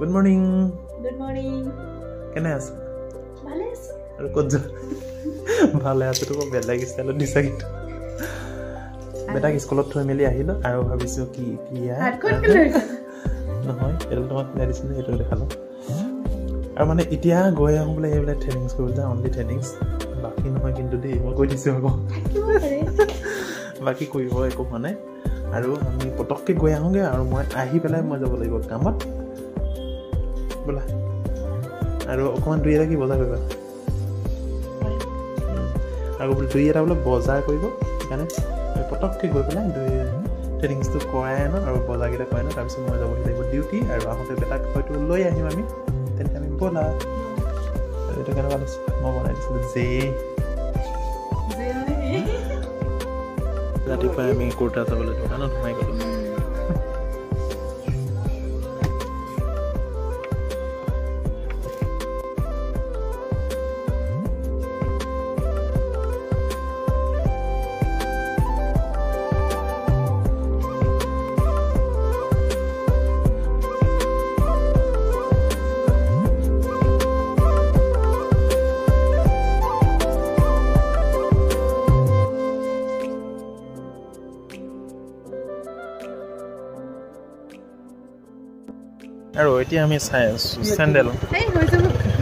Good morning. Good morning. Can I ask? Vales. Or kudja. Vale, aso to bela ki style disa gitu. Beta ki school thoi meli ahilo aru bhabisu ki ya. Hat kon kele. Nohoy, eto tomak medicine eto dekhalo. Aru mane itia goy ahum bole ebla trainings koril da only trainings. Baki nohoy kintu de moi koi disu ago. Baki koibo eko hone. Aru ami potokke goy ahunge aru moi ahi pelai moi jabo laibo kamot. Bola. Aru okman duira ki boza koiba. Aru bol duira bole boza koibo. Kane পটককে গৈ পেলাই ট্ৰেনিংছটো কৰাই ন আৰু বজাৰকেইটা কৰাই ন তাৰপিছত মই যাব লাগিব ডিউটি আৰু আহোঁতে বেটাক হয়তো লৈ আহিম আমি তেন্তে আমি ব'লা এইটো কেনেকুৱা লাগিছে মই বনাই দিছিলোঁ যে ৰাতিপুৱাই আমি কুৰ্তা চাবলৈ দোকানত সোমাই গ'লোঁ আৰু এতিয়া আমি চাই আছো স্যান্ডেল এই হইছে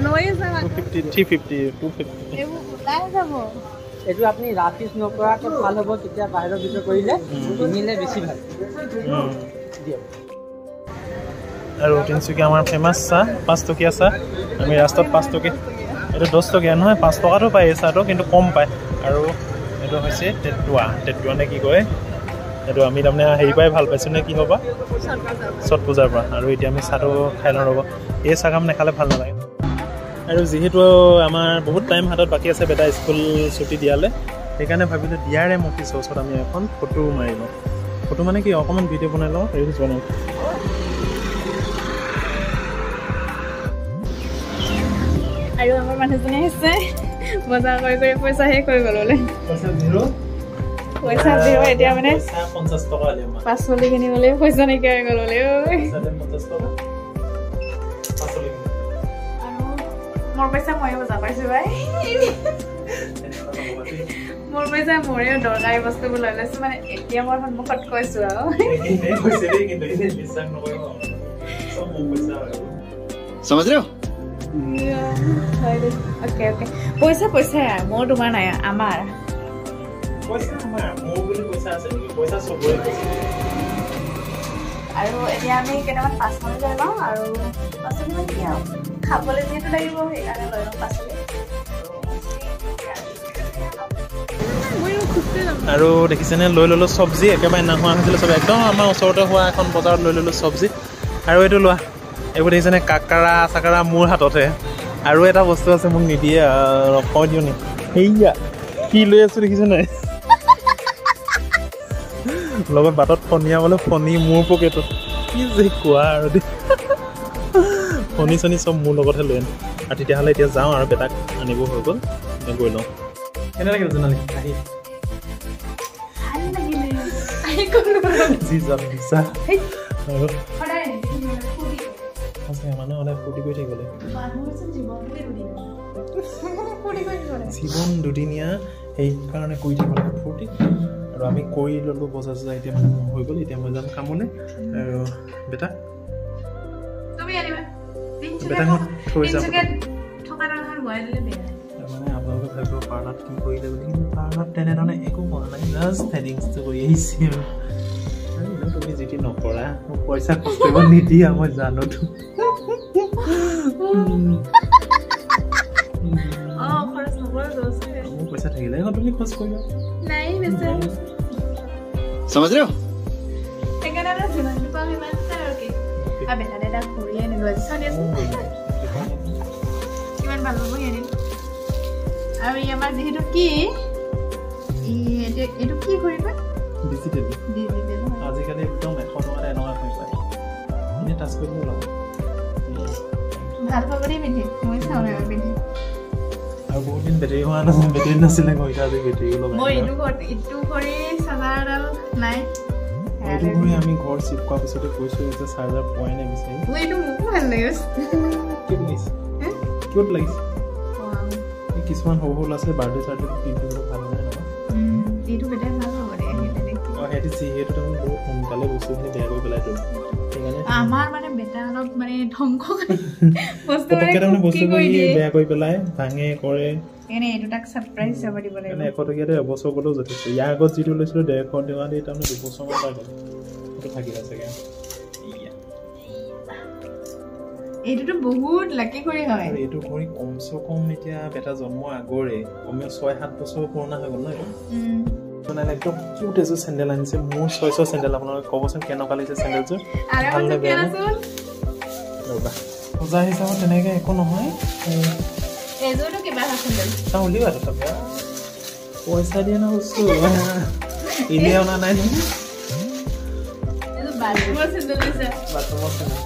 নয়ে যাবা 250 350 250 এও ওলাই যাব এটো আপনি রাফিস নকৰাকে ভাল হ'ব তেতিয়া বাহিৰৰ ভিতৰ কৰিলে কিনিলে বেছি ভাল দিও আৰু তিনচুকীয়া আমাৰ ফেমাস চাহ 5 টকীয়া চাহ আমি ৰাস্তাত 5 টকীয়া এটো 10 টকীয়া নহয় 5 টকাটো পায় চাহটো কিন্তু কম পায় আৰু এটো হৈছে টেটুৱা নে কি কয় এটো আমি তাৰমানে হেৰি পাই ভাল পাইছো নে কি হবা সত পূজাৰ পৰা আৰু এতিয়া আমি চাহটো খাই লওঁ ৰ'ব এই চাহকাম নেখালে ভাল নালাগে আৰু যিহেতু আমাৰ বহুত টাইম হাতত বাকী আছে বেটা স্কুল ছুটি দিয়ালে সেইকাৰণে ভাবিলোঁ দিয়াৰে মফিচ ওচৰত আমি এখন ফটো মাৰি লওঁ ফটো মানে কি অকণমান ভিডিঅ' বনাই লওঁ ৰিলছ বনাওঁ আৰু আমাৰ মানুহজনে আছে বজাৰ কৰি পইচা হে কৰি গ'ললে পইচা দিও এতিয়া মানে 50 টকা দিম পাচলি কিনিবলে পইচা নাইকিয়া হৈ গ'ললে ঐ 50 টকা পাচলি আৰু মোৰ পইচা মই বজাৰ পাইছো ভাই মোৰ পইচা মোৰে দৰকাৰী বস্তুবোৰ লৈ লৈছো মানে এতিয়া মই সন্মুখত কৈছো আৰু এই কৈছে দেই কিন্তু এই বিশ্বাস নকৰিব সব মোৰ পইচা আৰু समझ रहे हो ओके পইচা মোৰ তোমাৰ নাই আমাৰ পইচা আমাৰ মোৰ বুলি পইচা আছে নেকি পইচা সবৰে আৰু এতিয়া আমি কেইটামান পাচলি লৈ লওঁ আৰু পাচলি মানে কি আৰু খাবলৈ যিহেতু লাগিব সেইকাৰণে লৈ লওঁ পাচলি আৰু দেখিছেনে লৈ ল'লোঁ চব্জি একেবাৰে নোহোৱা হৈছিলে চব একদম আমাৰ ওচৰতে হোৱা এখন বজাৰত লৈ ল'লোঁ চব্জি আৰু এইটো লোৱা এইবোৰ দেখিছেনে কাকাৰা চাকাৰা মোৰ হাততে আৰু এটা বস্তু আছে মোক নিদিয়ে কৈ দিওঁ নি সেয়া কি লৈ আছোঁ দেখিছে নাই লগত বাটত ফনিয়াবলৈ ফনি মোৰ পকেটত কি যে কোৱা আৰু দেই ফনি চনি চব মোৰ লগতহে লৈ আনো আৰু তেতিয়াহ'লে এতিয়া যাওঁ আৰু বেটাক আনিব হৈ গ'ল গৈ লওঁ কেনে লাগিল জোনালী আহি যি যাম দিছা আৰু মানুহ অলপ ফূৰ্তি কৰি থাকিব লাগিব জীৱন দুদিনীয়া সেইকাৰণে কৰি থাকিব লাগে ফূৰ্তি আৰু আমি কৰি ল'লোঁ বজাৰ চজাৰ এতিয়া মানে হৈ গ'ল এতিয়া মই যাম কামলৈ আৰু বেটা বেটাক মই থৈ যাম মানে আপোনালোকে ভাবিব পাৰ্লাৰত কি কৰিলে বুলি কিন্তু পাৰ্লাৰত তেনেধৰণে একো কৰা নাই জাষ্ট থ্ৰেডিংছটো কৰি আহিছে আৰু তুমি যিটি নকৰা মোক পইচা খৰচ কৰিব নিদিয়া মই জানোতো মোৰ পইচা থাকিলে তুমি খৰচ কৰিবা समझ रहे हो আৰু আমাৰ যেহেতু কি এইটো কি কৰিবা ডিজিটেল আজিকালি একদম 100 টকা এনেকুৱা হৈ পায় এনে টাচ কৰিব লাগিব ভাল পাবৰি পিন্ধি মই চাওঁ না পিন্ধি আৰু বহুত দিন বেটাৰী হোৱা নাছিল বেটাৰী নাছিলে গৈ আজি বেটাৰী লগাই মই ইটো কৰি চাৰ্জাৰডাল নাই এইটো ঘড়ী আমি ঘৰ চিপ কৰা পিছতে কৈছোঁ যে চাৰ্জাৰ পোৱাই নাই বিচাৰি এইটো মোকো ভাল লাগিছে কিউট লাগিছে কিউট লাগিছে কিছুমান সৰু সৰু আছে বাৰ্থডে চাৰ্ডে পিন্ধিবলৈ ভাল নাই নহয় এইটো বেটাই ভাল হ'ব দে সিহঁতি যিহেতু তুমি বহুত সোনকালে বস্তুখিনি বেয়া কৰি পেলাই তো সেইকাৰণে আমাৰ মানে বেটা অলপ মানে ধ্বংস বস্তুবোৰ বেয়া কৰি পেলাই ভাঙে কৰে এনে এইটো তাক সাৰপ্ৰাইজ যাব দিব লাগিব মানে 100 টকীয়াতে এবছৰ গ'লেও যথেষ্ট ইয়াৰ আগত যিটো লৈছিলোঁ 150 টকা দি তাৰমানে 2 বছৰমান পাই গ'ল সেইটো থাকিলে চাগে এইটোতো বহুত লাকি কৰি হয় এইটো ঘড়ী কমচে কম এতিয়া বেটা জন্ম আগৰে কমেও 6-7 বছৰ পুৰণা হৈ গ'ল ন এইটো মানে একদম কিউট এযোৰ চেণ্ডেল আনিছে মোৰ চইচৰ চেণ্ডেল আপোনালোকে ক'বচোন কেনেকুৱা লাগিছে চেণ্ডেলযোৰ ভাল নে বেয়া ৰ'বা পূজা হিচাপত তেনেকৈ একো নহয় এযোৰটো কিবা চেণ্ডেল চাওঁ উলিওৱা তথাপি পইচা দিয়ে ন বস্তু এনেই অনা নাই নহয় এইটো বাথৰুমৰ চেণ্ডেল দিছে বাথৰুমৰ চেণ্ডেল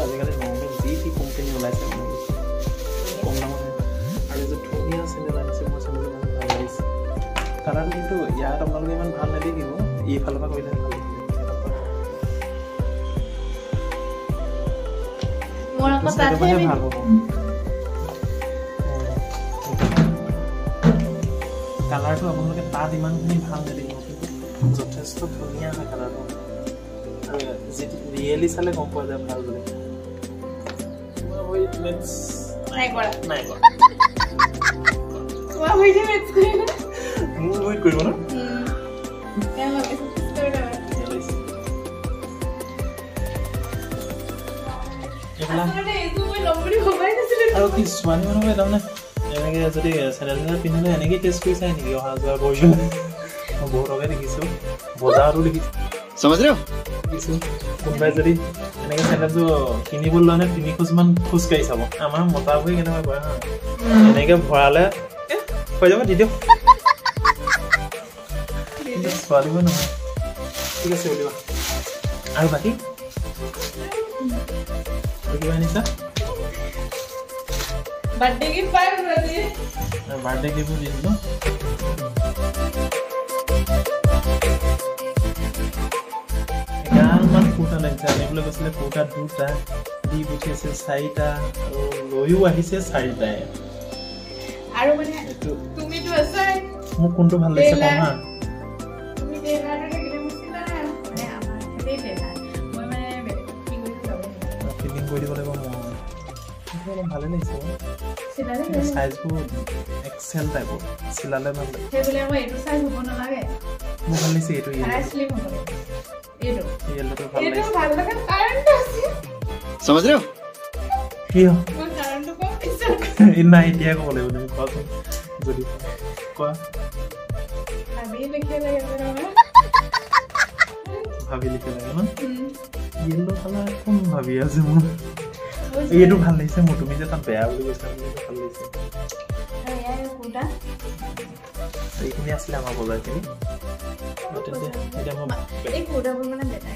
আজিকালি নৰ্মেল যি কোম্পানী ওলাইছে কম দামত আৰু যে ধুনীয়া চেণ্ডেল আনিছে মোৰ চেণ্ডেল বহুত ভাল লাগিছে কালাৰটো কিন্তু ইয়াত আপোনালোকে ইমান ভাল নেদেখিব এইফালৰ পৰা কৰিলে ভাল লাগিব মোৰ আকৌ তাতে ভাল হ'ব কালাৰটো আপোনালোকে তাত ইমানখিনি ভাল নেদেখিব কিন্তু যথেষ্ট ধুনীয়া হয় কালাৰটো আৰু যিটো ৰিয়েলি চালে গম পোৱা যায় ভাল বুলি নাই কৰা তোমাৰ ভিডিঅ' মেটচ কৰিলে মোৰ ৱেইট কৰিব না আৰু কি ছোৱালী মানুহে তাৰমানে এনেকৈ যদি চেণ্ডেল পিন্ধিলে এনেকৈ টেষ্ট কৰি চাই নেকি অহা যোৱা কৰি বহুতকে দেখিছোঁ বজাৰতো দেখিছোঁ দেখিছোঁ কোনোবাই যদি এনেকৈ চেণ্ডেলযোৰ কিনিবলৈ লোৱা নাই 3 খোজমান খোজকাঢ়ি চাব আমাৰ মতাবোৰে কেনেকুৱা কৰে হা এনেকৈ ভৰালে হৈ যাব দি দিয়ক ছোৱালীবোৰ নহয় ঠিক আছে উলিওৱা আৰু বাকী কিবা আনিছা বাৰ্থডে গিফ্ট পাই গ'লো আজি বাৰ্থডে গিফ্ট দিলোঁ ইমানমান কুৰ্তা লাগিছে আনিবলৈ গৈছিলে কুৰ্তা 2টা দি পঠিয়াইছে 4টা আৰু লৈও আহিছে 4টাই আৰু মানে তুমিতো আছাই মোক কোনটো ভাল লাগিছে কম হা তুমি দেলাটো দেখিলে মুছিলা মানে আমাৰ হেতে দেলা মই মানে ফিলিং কৰি দিব লাগিব মই অলপ ভালে লাগিছে চিলালে সাইজবোৰ এক্সেল টাইপৰ চিলালে ভাল লাগে সেইবুলি মই এইটো সাইজ হ'ব নালাগে মোৰ ভাল লাগিছে এইটো স্লিম হ'ব লাগে এইটো येलो ভাল এইটো ভাল লাগে কাৰেন্ট আছে समझ रहे हो কি মই কাৰেন্টটো কম পিছে নাই এতিয়া ক'ব লাগিব তুমি কোৱাচোন যদি কোৱা ভাবি লিখে লাগে ভাবি লিখে লাগে ন येलो কালাৰ কোন ভাবি আছে মোৰ এইটো ভাল লাগিছে মোৰ তুমি যে তাত বেয়া বুলি কৈছা ভাল লাগিছে এই কুৰ্তা এইখিনি আছিলে আমাৰ বজাৰখিনি এই কুৰ্তাবোৰ মানে বেটা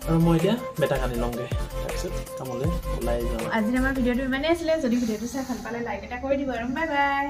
আৰু মই এতিয়া বেটা কানি লওঁগৈ তাৰপিছত কামলৈ ওলাই যাওঁ আজি আমাৰ ভিডিঅ'টো ইমানেই আছিলে যদি ভিডিঅ'টো চাই ভাল পালে লাইক এটা কৰি দিব আৰু বাই বাই